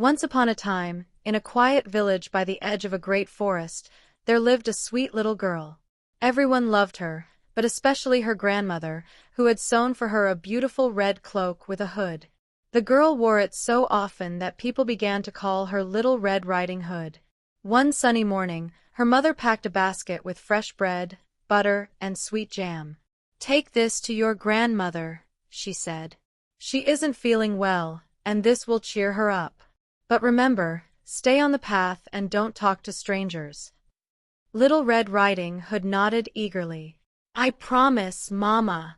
Once upon a time, in a quiet village by the edge of a great forest, there lived a sweet little girl. Everyone loved her, but especially her grandmother, who had sewn for her a beautiful red cloak with a hood. The girl wore it so often that people began to call her Little Red Riding Hood. One sunny morning, her mother packed a basket with fresh bread, butter, and sweet jam. "Take this to your grandmother," she said. "She isn't feeling well, and this will cheer her up. But remember, stay on the path and don't talk to strangers." Little Red Riding Hood nodded eagerly. "I promise, Mama."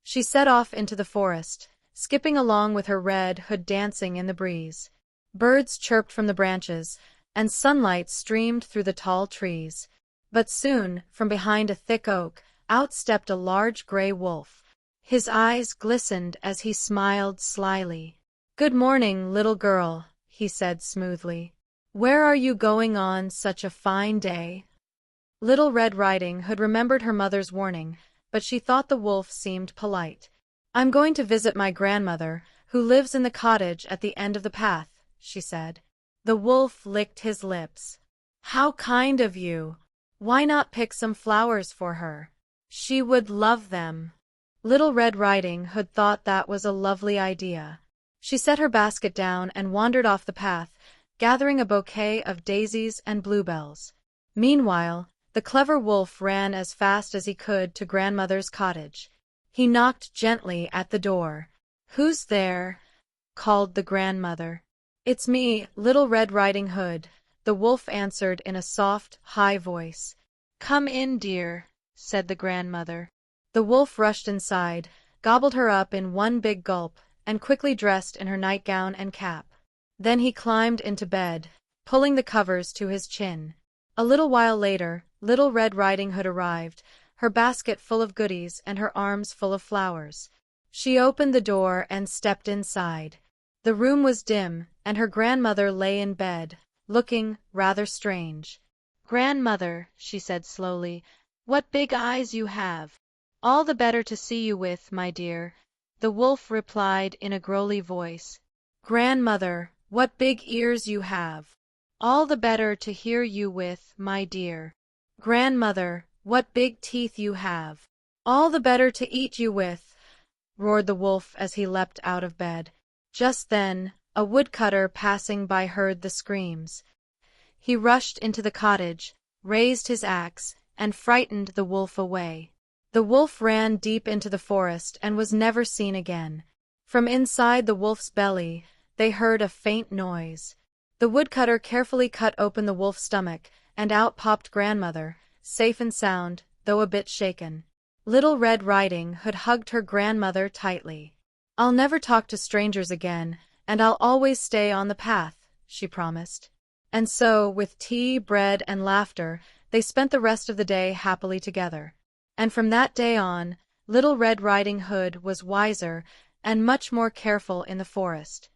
She set off into the forest, skipping along with her red hood dancing in the breeze. Birds chirped from the branches, and sunlight streamed through the tall trees. But soon, from behind a thick oak, out stepped a large gray wolf. His eyes glistened as he smiled slyly. "Good morning, little girl," he said smoothly. "Where are you going on such a fine day?" Little Red Riding Hood remembered her mother's warning, but she thought the wolf seemed polite. "I'm going to visit my grandmother, who lives in the cottage at the end of the path," she said. The wolf licked his lips. "How kind of you! Why not pick some flowers for her? She would love them." Little Red Riding Hood thought that was a lovely idea. She set her basket down and wandered off the path, gathering a bouquet of daisies and bluebells. Meanwhile, the clever wolf ran as fast as he could to grandmother's cottage. He knocked gently at the door. "Who's there?" called the grandmother. "It's me, Little Red Riding Hood," the wolf answered in a soft, high voice. "Come in, dear," said the grandmother. The wolf rushed inside, gobbled her up in one big gulp, and quickly dressed in her nightgown and cap. Then he climbed into bed, pulling the covers to his chin. A little while later, Little Red Riding Hood arrived, her basket full of goodies and her arms full of flowers. She opened the door and stepped inside. The room was dim, and her grandmother lay in bed, looking rather strange. "Grandmother," she said slowly, "what big eyes you have!" "All the better to see you with, my dear," the wolf replied in a growly voice. "Grandmother, what big ears you have!" "All the better to hear you with, my dear." "Grandmother, what big teeth you have!" "All the better to eat you with," roared the wolf as he leapt out of bed. Just then, a woodcutter passing by heard the screams. He rushed into the cottage, raised his axe, and frightened the wolf away. The wolf ran deep into the forest and was never seen again. From inside the wolf's belly, they heard a faint noise. The woodcutter carefully cut open the wolf's stomach, and out popped grandmother, safe and sound, though a bit shaken. Little Red Riding Hood hugged her grandmother tightly. "I'll never talk to strangers again, and I'll always stay on the path," she promised. And so, with tea, bread, and laughter, they spent the rest of the day happily together. And from that day on, Little Red Riding Hood was wiser and much more careful in the forest.